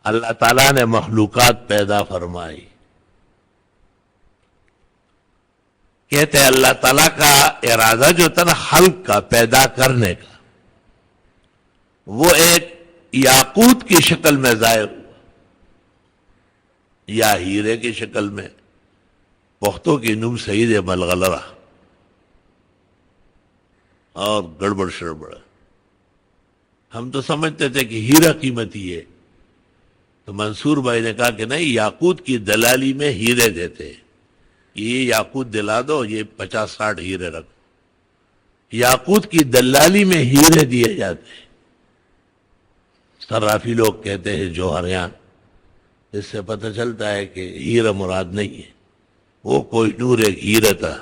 اللہ تعالیٰ نے مخلوقات پیدا فرمائی. کہتے ہیں اللہ تعالیٰ کا ارادہ جو تھا نا خلق کا، پیدا کرنے کا، وہ ایک یاقوت کی شکل میں ظاہر ہوا یا ہیرے کی شکل میں. پختوں کی نم سعید ملغلرہ اور گڑبڑ شڑبڑ. ہم تو سمجھتے تھے کہ ہیرا قیمتی ہے، تو منصور بھائی نے کہا کہ نہیں، یاقوت کی دلالی میں ہیرے دیتے، یہ یاقوت دلا دو، یہ 50-60 ہیرے رکھو. یاقوت کی دلالی میں ہیرے دیے جاتے ہیں. صرافی لوگ کہتے ہیں جوہریان. اس سے پتہ چلتا ہے کہ ہیرا مراد نہیں ہے، وہ کوئی نور ایک ہیرا تھا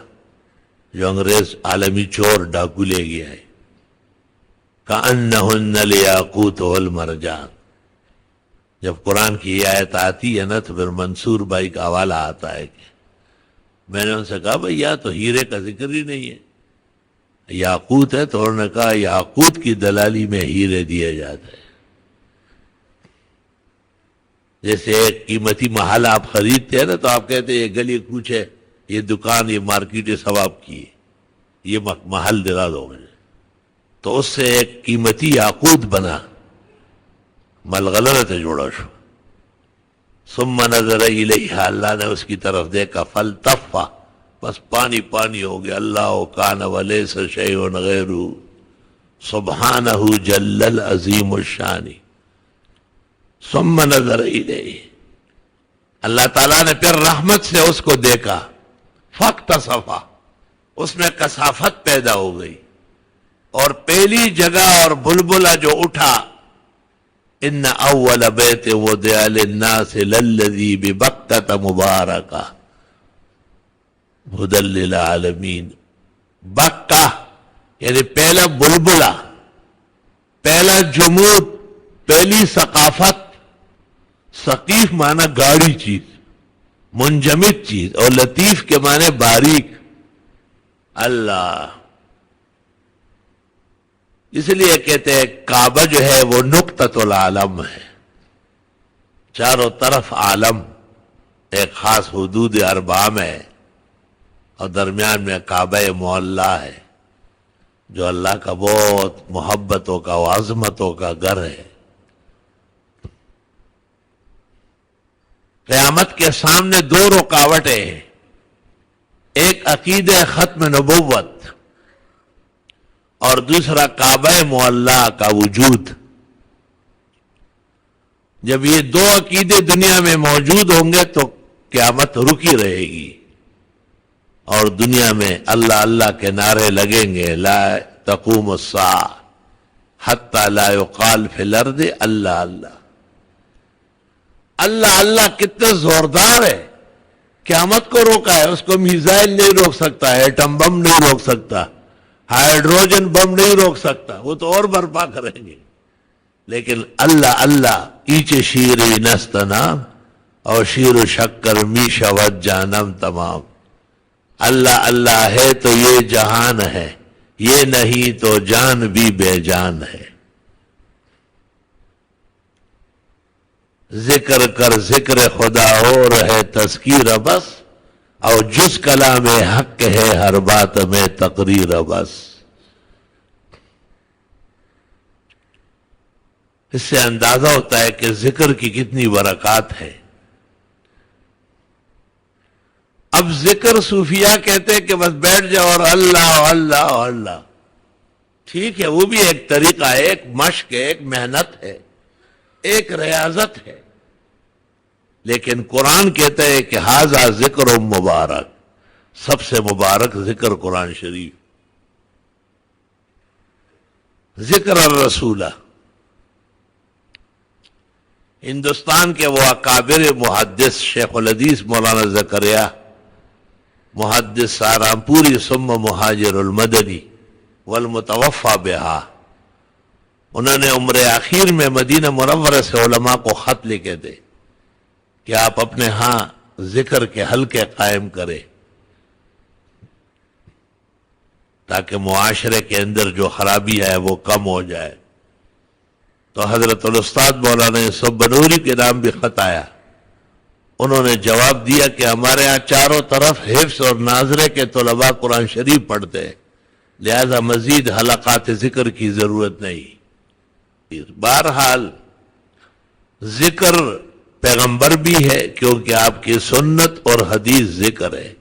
جو انگریز عالمی چور ڈاکو لے گیا ہے. کأنہن الیاقوت والمرجان. جب قرآن کی یہ آیت آتی ہے نا تو پھر منصور بھائی کا حوالہ آتا ہے کہ میں نے ان سے کہا بھئی یا تو ہیرے کا ذکر ہی نہیں ہے، یاقوت ہے. تو انہوں نے کہا یاقوت کی دلالی میں ہیرے دیے جاتے ہیں. جیسے ایک قیمتی محل آپ خریدتے ہیں نا تو آپ کہتے ہیں یہ گلی کوچے، یہ دکان، یہ مارکیٹ، یہ سب آپ کی ہے، یہ محل دلا دو مجھے. تو اس سے ایک قیمتی یاقوت بنا، ملغلرہ سے جوڑا شو. ثم نظر الیہا، اللہ نے اس کی طرف دیکھا، فالتفا، بس پانی پانی ہو گیا. اللہ کان ولیس شیء غیرہ سبحانہ جل العظیم الشان. ثم نظر الیہ، اللہ تعالیٰ نے پھر رحمت سے اس کو دیکھا. فاکتسفا، اس میں کثافت پیدا ہو گئی، اور پہلی جگہ اور بلبلہ جو اٹھا، ان اول بیت وضع للناس للذی ببکۃ مبارکہ ھدی للعالمین. بکہ یعنی پہلا بلبلہ، پہلا جمود، پہلی ثقافت. ثقیف معنی گاڑی چیز، منجمد چیز، اور لطیف کے معنی باریک. اللہ، اس لیے کہتے ہیں کعبہ جو ہے وہ نقطۃ العالم ہے. چاروں طرف عالم ایک خاص حدود اربعہ میں ہے، اور درمیان میں کعبہ معلیٰ ہے جو اللہ کا بہت محبتوں کا و عظمتوں کا گھر ہے. قیامت کے سامنے دو رکاوٹیں ہیں، ایک عقیدہ ختم نبوت اور دوسرا کعبہ معلیٰ کا وجود. جب یہ دو عقیدے دنیا میں موجود ہوں گے تو قیامت رکی رہے گی، اور دنیا میں اللہ اللہ کے نعرے لگیں گے. لا تقوم الساعہ حتی لا یقال فی الارض اللہ اللہ. اللہ اللہ کتنے زوردار ہے، قیامت کو روکا ہے. اس کو میزائل نہیں روک سکتا، ایٹم بم نہیں روک سکتا، ہائیڈروجن بم نہیں روک سکتا، وہ تو اور برپا کریں گے. لیکن اللہ اللہ ایچ شیری نستنام اور شیر و شکر می شود جانم تمام. اللہ اللہ ہے تو یہ جہان ہے، یہ نہیں تو جان بھی بے جان ہے. ذکر کر ذکر خدا ہو رہے تذکیر بس، اور جس کلام حق ہے ہر بات میں تقریر بس. اس سے اندازہ ہوتا ہے کہ ذکر کی کتنی برکات ہے. اب ذکر صوفیہ کہتے ہیں کہ بس بیٹھ جاؤ اور اللہ اللہ اللہ. ٹھیک ہے، وہ بھی ایک طریقہ ہے، ایک مشق ہے، ایک محنت ہے، ایک ریاضت ہے. لیکن قرآن کہتا ہے کہ ھذا ذکر مبارک، سب سے مبارک ذکر قرآن شریف. ذکر الرسولہ. ہندوستان کے وہ اکابر محدث شیخ الحدیث مولانا زکریا محدث سہارنپوری ثم مہاجر المدنی والمتوفى بہا، انہوں نے عمر اخیر میں مدینہ منورہ سے علماء کو خط لکھے تھے کہ آپ اپنے ہاں ذکر کے حلقے قائم کریں تاکہ معاشرے کے اندر جو خرابی ہے وہ کم ہو جائے. تو حضرت الاستاد مولانا یوسف بنوری کے نام بھی خط آیا. انہوں نے جواب دیا کہ ہمارے ہاں چاروں طرف حفظ اور ناظرے کے طلباء قرآن شریف پڑھتے ہیں، لہذا مزید حلقات ذکر کی ضرورت نہیں. بہرحال ذکر پیغمبر بھی ہے کیونکہ آپ کی سنت اور حدیث ذکر ہے.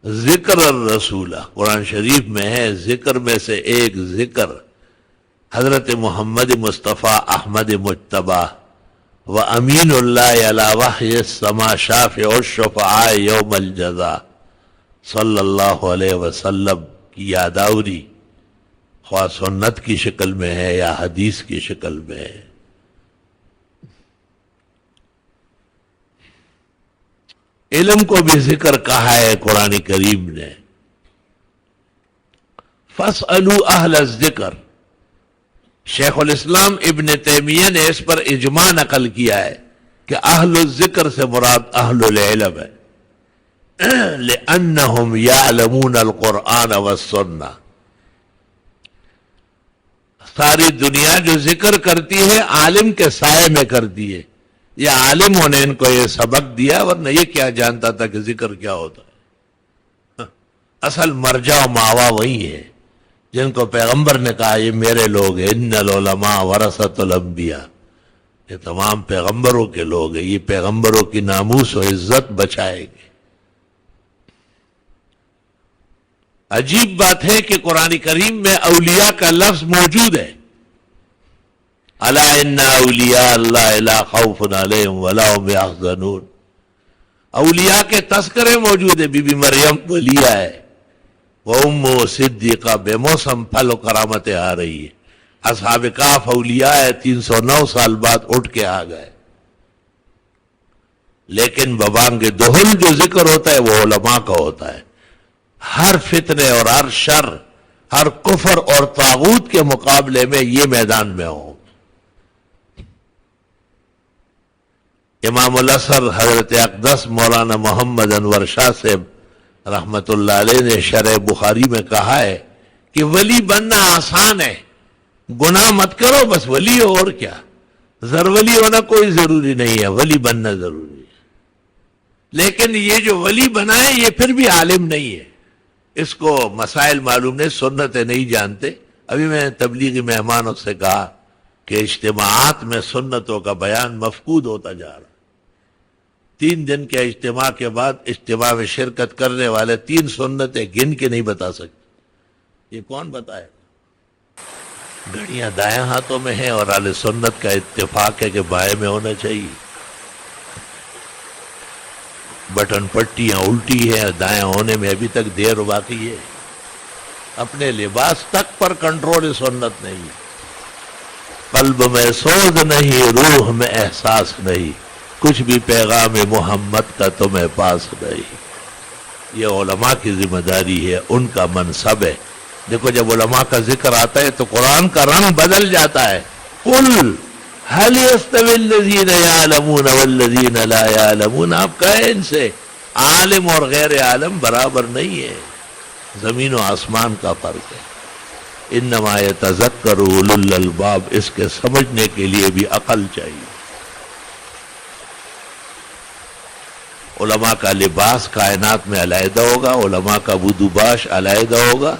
ذکر الرسول قرآن شریف میں ہے. ذکر میں سے ایک ذکر حضرت محمد مصطفیٰ احمد مجتبی و امین اللہ علی وحی السما شافع الشفعاء یوم الجزا صلی اللہ علیہ وسلم کی یادآوری خواہ سنت کی شکل میں ہے یا حدیث کی شکل میں ہے. علم کو بھی ذکر کہا ہے قرآن کریم نے. فَاسْأَلُوا أَهْلَ الذِّكْرِ، شیخ الاسلام ابن تیمیہ نے اس پر اجماع نقل کیا ہے کہ اہل الذکر سے مراد اہل العلم ہے. لِأَنَّهُمْ يَعْلَمُونَ الْقُرْآنَ وَالسُّنَّةَ. ساری دنیا جو ذکر کرتی ہے عالم کے سائے میں کرتی ہے. یہ عالموں نے ان کو یہ سبق دیا، ورنہ یہ کیا جانتا تھا کہ ذکر کیا ہوتا ہے. اصل مرجع و ماوا وہی ہے جن کو پیغمبر نے کہا یہ میرے لوگ ہیں. ان العلماء ورثۃ الانبیاء، یہ تمام پیغمبروں کے لوگ ہیں، یہ پیغمبروں کی ناموس و عزت بچائے گے. عجیب بات ہے کہ قرآن کریم میں اولیاء کا لفظ موجود ہے. الا ان اولیاء اللہ لا خوف علیہم ولا هم یحزنون. اولیاء کے تذکرے موجود ہیں. بی بی مریم ولیہ ہے، وَأُمُّ صِدِّقَةٌ بے موسم پھل و کرامتیں آ رہی ہے. اصحاب کہف اولیاء ہے، 309 سال بعد اٹھ کے آ گئے. لیکن ببانگ دہل جو ذکر ہوتا ہے وہ علماء کا ہوتا ہے. ہر فتنے اور ہر شر، ہر کفر اور طاغوت کے مقابلے میں یہ میدان میں ہو. امام الاثر حضرت اقدس مولانا محمد انور شاہ صاحب رحمت اللہ علیہ نے شرح بخاری میں کہا ہے کہ ولی بننا آسان ہے، گناہ مت کرو بس ولی ہو. اور کیا، زرولی ہونا کوئی ضروری نہیں ہے، ولی بننا ضروری ہے. لیکن یہ جو ولی بنا ہے یہ پھر بھی عالم نہیں ہے. اس کو مسائل معلوم نہیں، سنتیں نہیں جانتے. ابھی میں تبلیغی مہمانوں سے کہا کہ اجتماعات میں سنتوں کا بیان مفقود ہوتا جا رہا. 3 دن کے اجتماع کے بعد اجتماع میں شرکت کرنے والے 3 سنتیں گن کے نہیں بتا سکتے. یہ کون بتائے؟ گھڑیاں دائیں ہاتھوں میں ہیں اور اہل سنت کا اتفاق ہے کہ بائیں میں ہونا چاہیے. بٹن پٹیاں الٹی ہیں، دائیں ہونے میں ابھی تک دیر باقی ہے. اپنے لباس تک پر کنٹرول سنت نہیں. قلب میں سوز نہیں، روح میں احساس نہیں، کچھ بھی پیغام محمد کا تمہیں پاس نہیں. یہ علماء کی ذمہ داری ہے، ان کا منصب ہے. دیکھو جب علماء کا ذکر آتا ہے تو قرآن کا رنگ بدل جاتا ہے. قل هل يستوي الذين يعلمون والذين لا يعلمون. آپ کہیں ان سے عالم اور غیر عالم برابر نہیں ہے، زمین و آسمان کا فرق ہے. انما يتذکر اولو الالباب. اس کے سمجھنے کے لیے بھی عقل چاہیے. علماء کا لباس کائنات میں علیحدہ ہوگا، علماء کا بدوباش علیحدہ ہوگا.